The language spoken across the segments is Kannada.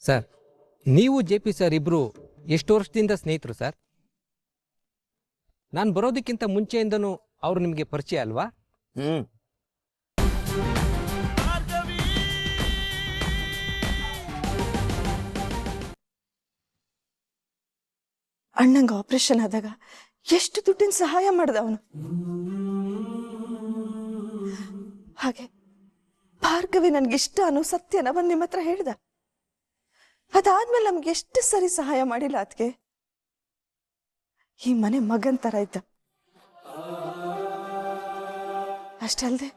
ಸರ್, ನೀವು ಜೆ ಪಿ ಸರ್ ಇಬ್ಬರು ಎಷ್ಟು ವರ್ಷದಿಂದ ಸ್ನೇಹಿತರು ಸರ್? ನಾನು ಬರೋದಕ್ಕಿಂತ ಮುಂಚೆಯಿಂದನೂ ಅವರು ನಿಮಗೆ ಪರಿಚಯ ಅಲ್ವಾ? ಅಣ್ಣಂಗೆ ಆಪರೇಷನ್ ಆದಾಗ ಎಷ್ಟು ದುಡ್ಡಿನ ಸಹಾಯ ಮಾಡ್ದ ಅವನು. ಹಾಗೆ ಭಾರ್ಗವಿ ನನ್ಗಿಷ್ಟ ಅನ್ನೋ ಸತ್ಯನ ಬಂದು ನಿಮ್ಮ ಹತ್ರ ಹೇಳ್ದ. ಅದಾದ್ಮೇಲೆ ನಮ್ಗೆ ಎಷ್ಟು ಸರಿ ಸಹಾಯ ಮಾಡಿಲ್ಲ ಅದಕ್ಕೆ. ಈ ಮನೆ ಮಗನ್ ತರ ಇದ್ದ. ಅಷ್ಟಲ್ದೆ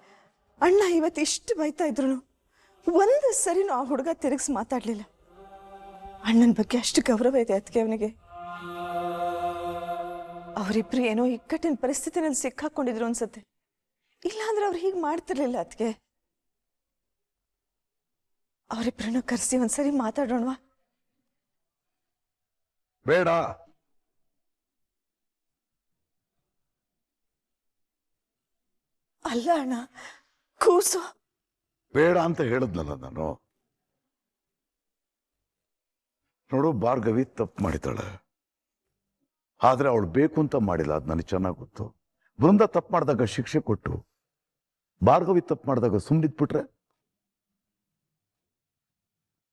ಅಣ್ಣ ಇವತ್ತು ಇಷ್ಟು ಬೈತಾ ಇದ್ರು ಒಂದು ಸರಿನೂ ಆ ಹುಡುಗ ತಿರುಗಿಸಿ ಮಾತಾಡ್ಲಿಲ್ಲ. ಅಣ್ಣನ ಬಗ್ಗೆ ಅಷ್ಟು ಗೌರವ ಇದೆ ಅದಕ್ಕೆ ಅವನಿಗೆ. ಅವರಿಬ್ರು ಏನೋ ಇಕ್ಕಟ್ಟಿನ ಪರಿಸ್ಥಿತಿನಲ್ಲಿ ಸಿಕ್ಕಾಕೊಂಡಿದ್ರು ಅನ್ಸತ್ತೆ. ಇಲ್ಲಾಂದ್ರೆ ಅವ್ರು ಹೀಗೆ ಮಾಡ್ತಿರ್ಲಿಲ್ಲ ಅದಕ್ಕೆ. ಅವರಿಬ್ರನ್ನು ಕರೆಸಿ ಒಂದ್ಸರಿ ಮಾತಾಡೋಣವಾ? ಬೇಡ. ಅಲ್ಲ ಅಣ್ಣ, ಕೂಸು. ಬೇಡ ಅಂತ ಹೇಳಿದ್ನಲ್ಲ ನಾನು. ನೋಡು, ಭಾರ್ಗವಿ ತಪ್ಪು ಮಾಡಿದ್ದಾಳೆ, ಆದ್ರೆ ಅವಳು ಬೇಕು ಅಂತ ಮಾಡಿಲ್ಲ. ಅದು ನನಗೆ ಚೆನ್ನಾಗಿ ಗೊತ್ತು. ಬೃಂದ ತಪ್ಪು ಮಾಡಿದಾಗ ಶಿಕ್ಷೆ ಕೊಟ್ಟು ಭಾರ್ಗವಿ ತಪ್ಪು ಮಾಡಿದಾಗ ಸುಮ್ಮನಿದ್ಬಿಟ್ರೆ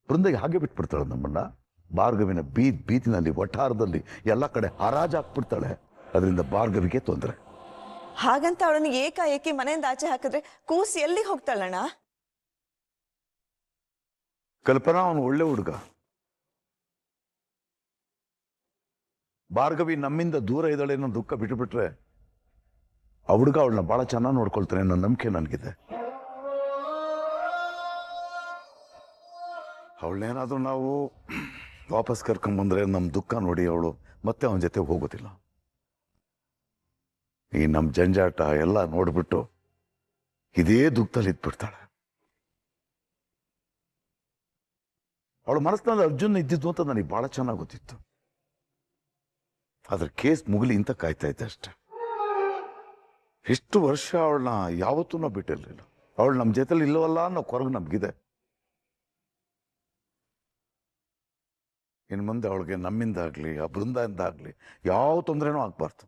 ಬೃಂದಗೆ ಹಾಗೆ ಬಿಟ್ಬಿಡ್ತಾಳೆ ನಮ್ಮನ್ನ. ಭಾರ್ಗವಿನ ಬೀದಿನಲ್ಲಿ ವಠಾರದಲ್ಲಿ ಎಲ್ಲ ಕಡೆ ಹರಾಜು ಹಾಕ್ಬಿಡ್ತಾಳೆ. ಅದರಿಂದ ಭಾರ್ಗವಿಗೆ ತೊಂದರೆ. ಹಾಗಂತ ಅವಳನ್ನು ಏಕಾಏಕಿ ಮನೆಯಿಂದ ಆಚೆ ಹಾಕಿದ್ರೆ ಕೂಸು ಎಲ್ಲಿಗೆ ಹೋಗ್ತಾಳಣ್ಣ? ಕಲ್ಪನಾ ಅವನು ಒಳ್ಳೆ ಹುಡುಗ. ಭಾರ್ಗವಿ ನಮ್ಮಿಂದ ದೂರ ಇದ್ದಾಳೆ ಅನ್ನೋ ದುಃಖ ಬಿಟ್ಟುಬಿಟ್ರೆ ಆ ಹುಡುಗ ಅವಳನ್ನ ಬಹಳ ಚೆನ್ನಾಗಿ ನೋಡ್ಕೊಳ್ತಾನೆ ಅನ್ನೋ ನಂಬಿಕೆ ನನಗಿದೆ. ಅವಳನ್ನೇನಾದ್ರೂ ನಾವು ವಾಪಸ್ ಕರ್ಕೊಂಬಂದ್ರೆ ನಮ್ಮ ದುಃಖ ನೋಡಿ ಅವಳು ಮತ್ತೆ ಅವನ ಜೊತೆ ಹೋಗೋದಿಲ್ಲ. ಈ ನಮ್ಮ ಜಂಜಾಟ ಎಲ್ಲ ನೋಡ್ಬಿಟ್ಟು ಇದೇ ದುಃಖದಲ್ಲಿ ಇದ್ಬಿಡ್ತಾಳೆ. ಅವಳ ಮನಸ್ಸಿನಲ್ಲಿ ಅರ್ಜುನ್ ಇದ್ದಿದ್ದು ಅಂತ ನನಗೆ ಬಹಳ ಚೆನ್ನಾಗಿ ಗೊತ್ತಿತ್ತು. ಆದ್ರೆ ಕೇಸ್ ಮುಗಿಲಿ ಅಂತ ಕಾಯ್ತಾ ಇದ್ದೆ ಅಷ್ಟೆ. ಇಷ್ಟು ವರ್ಷ ಅವಳನ್ನ ಯಾವತ್ತೂ ನಾವು ಬಿಟ್ಟಿರ್ಲಿಲ್ಲ. ಅವಳು ನಮ್ಮ ಜೊತೆಲಿ ಇಲ್ಲವಲ್ಲ ಅನ್ನೋ ಕೊರಗು ನಮ್ಗಿದೆ. ಇನ್ನು ಮುಂದೆ ಅವಳಿಗೆ ನಮ್ಮಿಂದಾಗ್ಲಿ ಆ ಬೃಂದಾಯಿಂದಾಗ್ಲಿ ಯಾವ ತೊಂದರೆನೂ ಆಗ್ಬಾರ್ದು.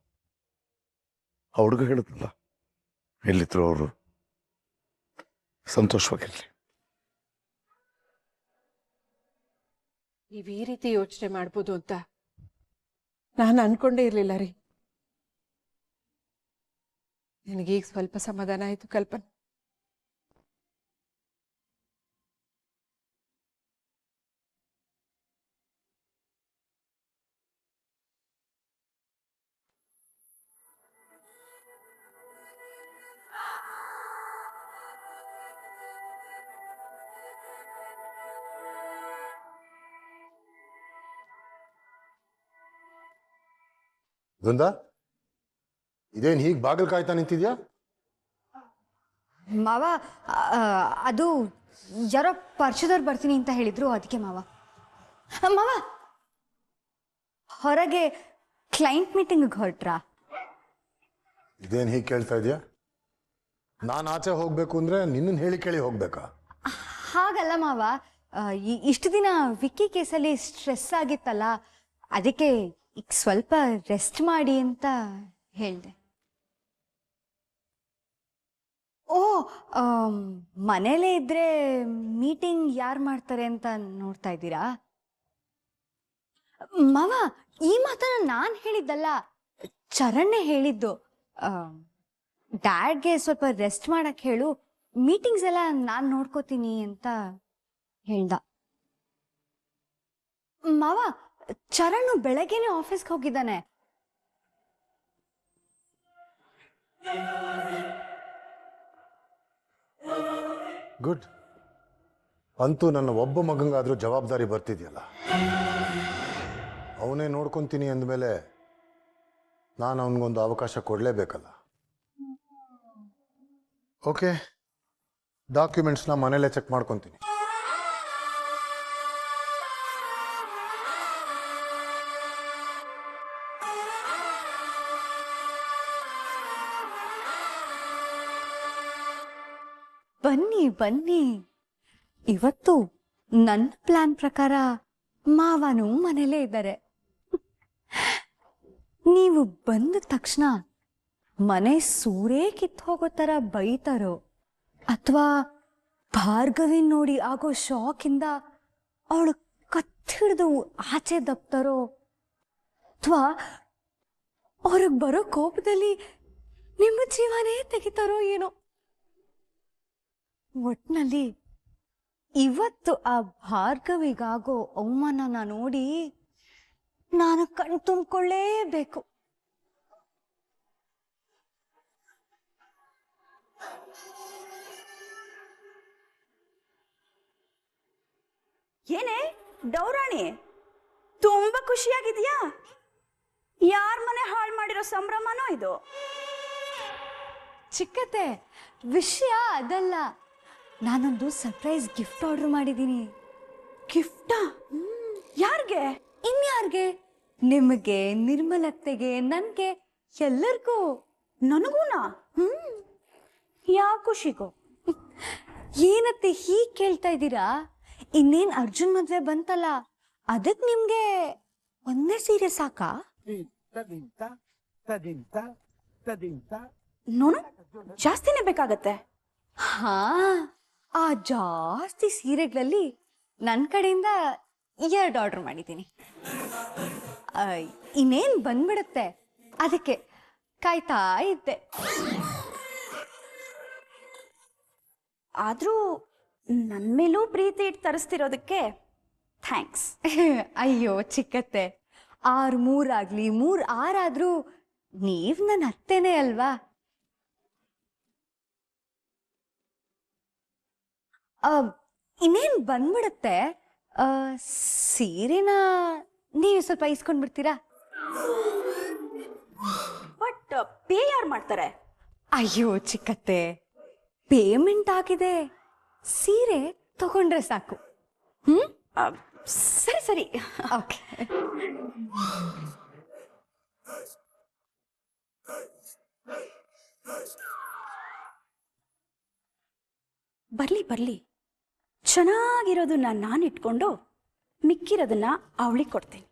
ಆ ಹುಡುಗ ಹೇಳಿದ್ನಲ್ಲ, ಎಲ್ಲಿದ್ರು ಅವರು ಸಂತೋಷವಾಗಿರ್ಲಿ. ನೀವು ಈ ರೀತಿ ಯೋಚನೆ ಮಾಡ್ಬೋದು ಅಂತ ನಾನು ಅನ್ಕೊಂಡೇ ಇರ್ಲಿಲ್ಲ ರೀ. ನನಗೀಗ ಸ್ವಲ್ಪ ಸಮಾಧಾನ ಆಯ್ತು ಕಲ್ಪನಾ. ಬೃಂದ, ಇದೇನು ಹೀಗೆ ಬಾಗಿಲು ಕಾಯ್ತಾ ನಿಂತಿದ್ಯಾ? ಮಾವ, ಅದು ಯಾರೋ ಪರಿಚಯದವ್ರು ಬರ್ತೀನಿ ಅಂತ ಹೇಳಿದ್ರು, ಅದಕ್ಕೆ ಮಾವ. ಮಾವ, ಹೊರಗೆ ಕ್ಲೈಂಟ್ ಮೀಟಿಂಗ್ ಹೊರಟ್ರಾ? ಇದೇನು ಹೀಗೆ ಕೇಳ್ತಾ ಇದೆಯಾ? ನಾನು ಆಚೆ ಹೋಗ್ಬೇಕು ಅಂದ್ರೆ ನಿನ್ನನ್ನು ಹೇಳಿ ಕೇಳಿ ಹೋಗ್ಬೇಕಾ? ಹಾಗಲ್ಲ ಮಾವ, ಇಷ್ಟು ದಿನ ವಿಕ್ಕಿ ಕೇಸಲ್ಲಿ ಸ್ಟ್ರೆಸ್ ಆಗಿತ್ತಲ್ಲ, ಅದಕ್ಕೆ ಈಗ ಸ್ವಲ್ಪ ರೆಸ್ಟ್ ಮಾಡಿ ಅಂತ ಹೇಳಿದೆ. ಓ, ಮನೇಲೇ ಇದ್ರೆ ಮೀಟಿಂಗ್ ಯಾರು ಮಾಡ್ತಾರೆ ಅಂತ ನೋಡ್ತಾ ಇದ್ದೀರಾ? ಮಾವ, ಈ ಮಾತನ್ನ ನಾನು ಹೇಳಿದ್ದಲ್ಲ, ಚರಣ್ನೇ ಹೇಳಿದ್ದು. ಡ್ಯಾಡ್ಗೆ ಸ್ವಲ್ಪ ರೆಸ್ಟ್ ಮಾಡಕ್ ಹೇಳು, ಮೀಟಿಂಗ್ಸ್ ಎಲ್ಲ ನಾನು ನೋಡ್ಕೋತೀನಿ ಅಂತ ಹೇಳ್ದ. ಮಾವ, ಚರಣ್ ಬೆಳಗ್ಗೆನೆ ಆಫೀಸ್ಗೆ ಹೋಗಿದ್ದಾನೆ. ಗುಡ್. ಅಂತೂ ನನ್ನ ಒಬ್ಬ ಮಗಂಗಾದ್ರೂ ಜವಾಬ್ದಾರಿ ಬರ್ತಿದ್ಯಲ್ಲ. ಅವನೇ ನೋಡ್ಕೊಂತೀನಿ ಅಂದಮೇಲೆ ನಾನು ಅವನಿಗೊಂದು ಅವಕಾಶ ಕೊಡಲೇಬೇಕಲ್ಲ. ಓಕೆ, ಡಾಕ್ಯುಮೆಂಟ್ಸ್ನ ಮನೇಲೆ ಚೆಕ್ ಮಾಡ್ಕೊತೀನಿ. ಬನ್ನಿ ಬನ್ನಿ, ಇವತ್ತು ನನ್ನ ಪ್ಲಾನ್ ಪ್ರಕಾರ ಮಾವನು ಮನೇಲೇ ಇದ್ದಾರೆ. ನೀವು ಬಂದ ತಕ್ಷಣ ಮನೆ ಸೂರೇ ಕಿತ್ತು ಹೋಗೋ ಥರ ಬೈತಾರೋ ಅಥವಾ ಭಾರ್ಗವಿನ್ ನೋಡಿ ಆಗೋ ಶಾಕಿಂದ ಅವಳು ಕತ್ತಿಡ್ದು ಆಚೆ ದಪ್ತಾರೋ ಅಥವಾ ಅವ್ರಿಗೆ ಬರೋ ಕೋಪದಲ್ಲಿ ನಿಮ್ಮ ಜೀವನೇ ತೆಗಿತಾರೋ ಏನೋ. ಒಟ್ನಲ್ಲಿ ಇವತ್ತು ಆ ಭಾರ್ಗವಿಗಾಗೋ ಅವಮಾನನ ನೋಡಿ ನಾನು ಕಣ್ ತುಂಬಿಕೊಳ್ಳೇಬೇಕು. ಏನೇ ಡೌರಾಣಿ, ತುಂಬಾ ಖುಷಿಯಾಗಿದ್ಯಾ? ಯಾರ ಮನೆ ಹಾಳು ಮಾಡಿರೋ ಸಂಭ್ರಮನೋ ಇದು? ಚಿಕ್ಕತ್ತೆ, ವಿಷಯ ಅದಲ್ಲ. ನಾನೊಂದು ಸರ್ಪ್ರೈಸ್ ಗಿಫ್ಟ್ ಆರ್ಡರ್ ಮಾಡಿದ್ದೀನಿ. ಗಿಫ್ಟಾ? ಯಾರಿಗೆ? ಇನ್ಯಾರ್ಗೆ? ನಿಮಗೆ, ನಿರ್ಮಲತ್ತೆಗೆ, ನನ್ಗೆ, ಎಲ್ಲರಿಗೂ. ನನಗೂನಾ? ಯಾವ ಖುಷಿಗೂ? ಏನತ್ತೆ ಹೀಗೆ ಕೇಳ್ತಾ ಇದ್ದೀರಾ? ಇನ್ನೇನ್ ಅರ್ಜುನ್ ಮದ್ವೆ ಬಂತಲ್ಲ, ಅದಕ್ ನಿಮ್ಗೆ ಒಂದೇ ಸೀರೆ ಸಾಕಾ? ನೋನು ಜಾಸ್ತಿನೇ ಬೇಕಾಗತ್ತೆ. ಹಾ, ಆ ಜಾಸ್ತಿ ಸೀರೆಗಳಲ್ಲಿ ನನ್ನ ಕಡೆಯಿಂದ 2 ಆರ್ಡರ್ ಮಾಡಿದ್ದೀನಿ. ಇನ್ನೇನ್ ಬಂದ್ಬಿಡುತ್ತೆ, ಅದಕ್ಕೆ ಕಾಯ್ತಾ ಇದ್ದೆ. ಆದ್ರೂ ನನ್ನ ಮೇಲೂ ಪ್ರೀತಿ ಇಟ್ಟು ತರಿಸ್ತಿರೋದಕ್ಕೆ ಥ್ಯಾಂಕ್ಸ್. ಅಯ್ಯೋ ಚಿಕ್ಕತ್ತೆ, 6-3 ಆಗ್ಲಿ 3-6 ಆದ್ರೂ ನೀವ್ ನನ್ನ ಅತ್ತೆನೇ ಅಲ್ವಾ? ಇನ್ನೇನ್ ಬಂದ್ಬಿಡುತ್ತೆ. ಸೀರೆನ ನೀವು ಸ್ವಲ್ಪ ಇಸ್ಕೊಂಡ್ಬಿಡ್ತೀರಾ? ಬಟ್ ಪೇ ಯಾರು ಮಾಡ್ತಾರೆ? ಅಯ್ಯೋ ಚಿಕ್ಕತ್ತೆ, ಪೇಮೆಂಟ್ ಆಗಿದೆ, ಸೀರೆ ತಗೊಂಡ್ರೆ ಸಾಕು. ಸರಿ ಸರಿ. ಓಕೆ. ಬರ್ಲಿ ಬರ್ಲಿ, ಚೆನ್ನಾಗಿರೋದನ್ನ ನಾನು ಇಟ್ಕೊಂಡು ಮಿಕ್ಕಿರೋದನ್ನ ಅವಳಿಗೆ ಕೊಡ್ತೀನಿ.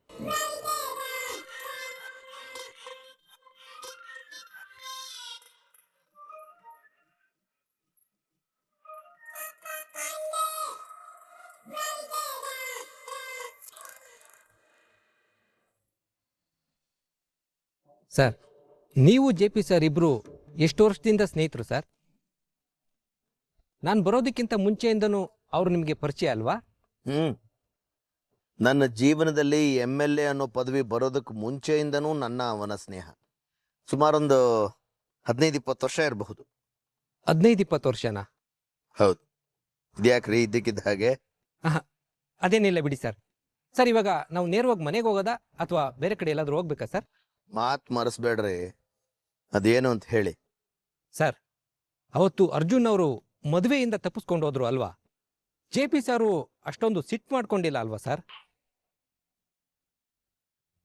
ಸರ್, ನೀವು ಜೆ ಪಿ ಸರ್ ಇಬ್ರು ಎಷ್ಟು ವರ್ಷದಿಂದ ಸ್ನೇಹಿತರು ಸರ್? ನಾನು ಬರೋದಕ್ಕಿಂತ ಮುಂಚೆಯಿಂದನೂ ಅವರು ನಿಮಗೆ ಪರಿಚಯ ಅಲ್ವಾ? ನನ್ನ ಜೀವನದಲ್ಲಿ MLA ಅನ್ನೋ ಪದವಿ ಬರೋದಕ್ಕೆ ಮುಂಚೆಯಿಂದನೂ ನನ್ನ ಅವನ ಸ್ನೇಹ ಸುಮಾರೊಂದು 15-20 ವರ್ಷ ಇರಬಹುದು. 15-20 ವರ್ಷನಾ? ಹೌದು. ಇದ್ಯಾಕ್ರಿ ಇದ್ದಕ್ಕಿದ್ದ ಹಾಗೆ? ಅದೇನಿಲ್ಲ ಬಿಡಿ ಸರ್. ಸರ್, ಇವಾಗ ನಾವು ನೇರವಾಗಿ ಮನೆಗೆ ಹೋಗೋದಾ ಅಥವಾ ಬೇರೆ ಕಡೆ ಎಲ್ಲಾದ್ರೂ ಹೋಗ್ಬೇಕಾ ಸರ್? ಮಾತು ಮರೆಸ್ಬೇಡ್ರಿ, ಅದೇನು ಅಂತ ಹೇಳಿ. ಸರ್, ಅವತ್ತು ಅರ್ಜುನ್ ಅವರು ಮದುವೆಯಿಂದ ತಪ್ಪಿಸ್ಕೊಂಡು ಹೋದ್ರು ಅಲ್ವಾ? ಜೆ ಪಿ ಸಾರು ಅಷ್ಟೊಂದು ಸಿಟ್ಟು ಮಾಡ್ಕೊಂಡಿಲ್ಲ ಅಲ್ವಾ ಸರ್?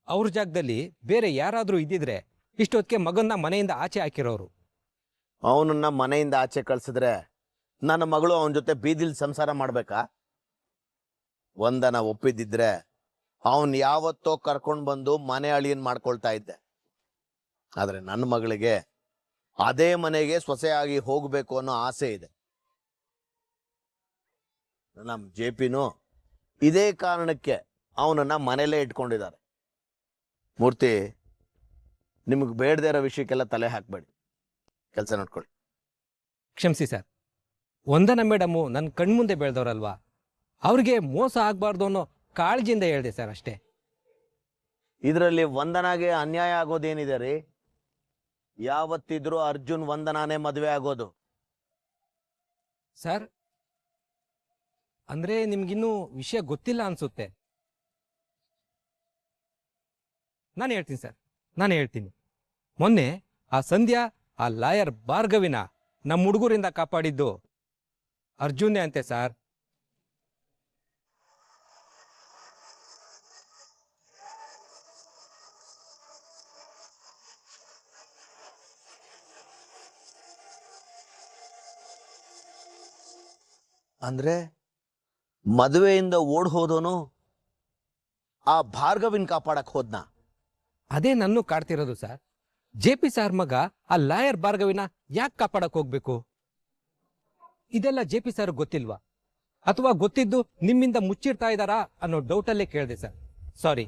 ಅವ್ರ ಜಾಗದಲ್ಲಿ ಬೇರೆ ಯಾರಾದ್ರೂ ಇದ್ದಿದ್ರೆ ಇಷ್ಟೊತ್ತಿಗೆ ಮಗನ್ನ ಮನೆಯಿಂದ ಆಚೆ ಹಾಕಿರೋರು. ಅವನನ್ನ ಮನೆಯಿಂದ ಆಚೆ ಕಳ್ಸಿದ್ರೆ ನನ್ನ ಮಗಳು ಅವನ ಜೊತೆ ಬೀದಿಲ್ ಸಂಸಾರ ಮಾಡ್ಬೇಕಾ? ಒಂದನ ಒಪ್ಪಿದ್ದಿದ್ರೆ ಅವನ್ ಯಾವತ್ತೋ ಕರ್ಕೊಂಡು ಬಂದು ಮನೆ ಅಳಿಯನ್ ಮಾಡ್ಕೊಳ್ತಾ ಇದ್ದೆ. ಆದ್ರೆ ನನ್ನ ಮಗಳಿಗೆ ಅದೇ ಮನೆಗೆ ಸೊಸೆಯಾಗಿ ಹೋಗ್ಬೇಕು ಅನ್ನೋ ಆಸೆ ಇದೆ. ನಮ್ಮ JPನೂ ಇದೇ ಕಾರಣಕ್ಕೆ ಅವನನ್ನ ಮನೇಲೇ ಇಟ್ಕೊಂಡಿದ್ದಾರೆ. ಮೂರ್ತಿ, ನಿಮಗೆ ಬೇಡದೇ ಇರೋ ವಿಷಯಕ್ಕೆಲ್ಲ ತಲೆ ಹಾಕ್ಬೇಡಿ, ಕೆಲಸ ನೋಡ್ಕೊಳ್ಳಿ. ಕ್ಷಮಿಸಿ ಸರ್, ವಂದನಾ ಮೇಡಮು ನನ್ನ ಕಣ್ಮುಂದೆ ಬೆಳೆದವ್ರಲ್ವಾ, ಅವ್ರಿಗೆ ಮೋಸ ಆಗ್ಬಾರ್ದು ಅನ್ನೋ ಕಾಳಜಿಯಿಂದ ಹೇಳಿದೆ ಸರ್, ಅಷ್ಟೇ. ಇದರಲ್ಲಿ ವಂದನಾಗೆ ಅನ್ಯಾಯ ಆಗೋದೇನಿದೆ ರೀ? ಯಾವತ್ತಿದ್ರೂ ಅರ್ಜುನ್ ವಂದನಾನೇ ಮದುವೆ ಆಗೋದು. ಸರ್, ಅಂದ್ರೆ ನಿಮ್ಗಿನ್ನೂ ವಿಷಯ ಗೊತ್ತಿಲ್ಲ ಅನ್ಸುತ್ತೆ. ನಾನು ಹೇಳ್ತೀನಿ ಸರ್, ನಾನು ಹೇಳ್ತೀನಿ. ಮೊನ್ನೆ ಆ ಸಂಧ್ಯಾ, ಆ ಲಾಯರ್ ಭಾರ್ಗವಿನ ನಮ್ಮ ಹುಡುಗರಿಂದ ಕಾಪಾಡಿದ್ದು ಅರ್ಜುನ್ನೇ ಅಂತೆ ಸರ್. ಅಂದ್ರೆ ಮದುವೆಯಿಂದ ಓಡ್ ಹೋದೋನು ಆ ಭಾರ್ಗವಿನ್ ಕಾಪಾಡಕ್ ಹೋದ್ನ. ಅದೇ ನನ್ನೂ ಕಾಡ್ತಿರೋದು ಸರ್. JP ಸಾರ್ ಮಗ ಆ ಲಾಯರ್ ಭಾರ್ಗವಿನ ಯಾಕೆ ಕಾಪಾಡಕ್ ಹೋಗ್ಬೇಕು? ಇದೆಲ್ಲ JP ಸಾರ್ ಗೊತ್ತಿಲ್ವಾ? ಅಥವಾ ಗೊತ್ತಿದ್ದು ನಿಮ್ಮಿಂದ ಮುಚ್ಚಿಡ್ತಾ ಇದ್ದಾರಾ ಅನ್ನೋ ಡೌಟಲ್ಲೇ ಕೇಳಿದೆ ಸರ್. ಸಾರಿ.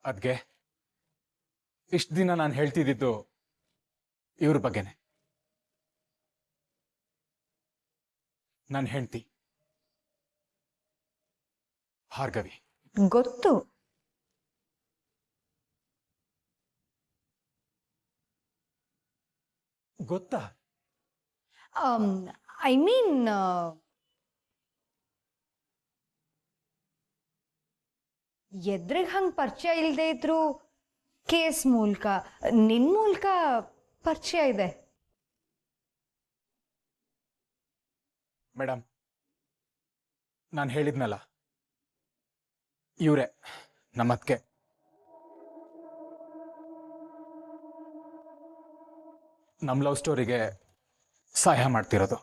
ಅದ್ಗೆ ಇಷ್ಟು ದಿನ ನಾನು ಹೇಳ್ತಿದ್ದಿದ್ದು ಇವ್ರ ಬಗ್ಗೆನೆ. ನನ್ನ ಹೆಂಡತಿ ಭಾರ್ಗವಿ. ಗೊತ್ತು. ಗೊತ್ತಾ? ಐ ಮೀನ್ ಎದ್ರಿಗೆ ಹಂಗೆ ಪರಿಚಯ ಇಲ್ಲದೆ ಇದ್ರು ಕೇಸ್ ಮೂಲಕ ನಿನ್ ಮೂಲಕ ಪರಿಚಯ ಇದೆ. ಮೇಡಮ್, ನಾನು ಹೇಳಿದ್ನಲ್ಲ, ಇವರೇ ನಮ್ಮತ್ಗೆ. ನಮ್ಮ ಲವ್ ಸ್ಟೋರಿಗೆ ಸಹಾಯ ಮಾಡ್ತಿರೋದು.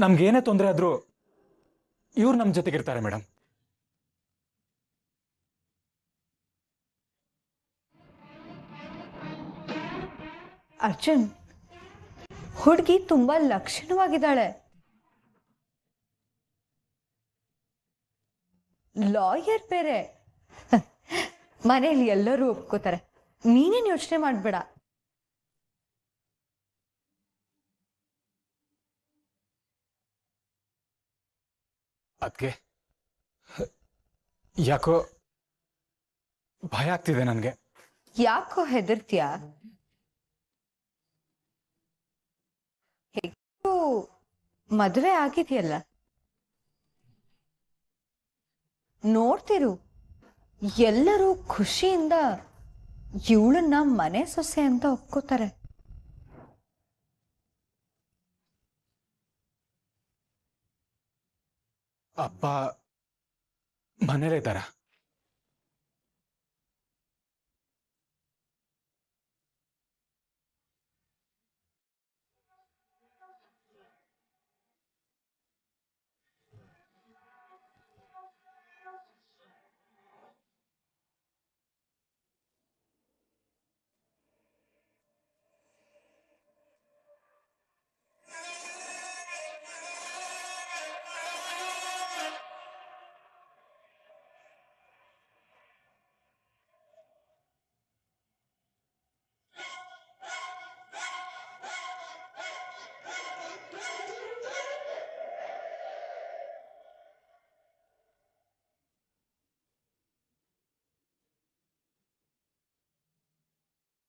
ನಮ್ಗೇನೇ ತೊಂದರೆ ಆದ್ರೂ ಇವ್ರು ನಮ್ಮ ಜೊತೆಗಿರ್ತಾರೆ ಮೇಡಮ್. ಅರ್ಜುನ್, ಹುಡುಗಿ ತುಂಬಾ ಲಕ್ಷಣವಾಗಿದ್ದಾಳೆ. ಲಾಯರ್ ಬೇರೆ. ಮನೇಲಿ ಎಲ್ಲರೂ ಒಪ್ಕೋತಾರೆ. ನೀನೇನು ಯೋಚನೆ ಮಾಡ್ಬೇಡ. ಅದಕ್ಕೆ ಯಾಕೋ ಭಯ ಆಗ್ತಿದೆ ನನಗೆ. ಯಾಕೋ ಹೆದರ್ತೀಯ? ಮದುವೆ ಆಗಿದೆಯಲ್ಲ, ನೋಡ್ತಿರು, ಎಲ್ಲರೂ ಖುಷಿಯಿಂದ ಇವಳನ್ನ ಮನೆ ಸೊಸೆ ಅಂತ ಒಪ್ಕೋತಾರೆ. ಅಪ್ಪ ಮನೇಲಿದ್ದಾರಾ?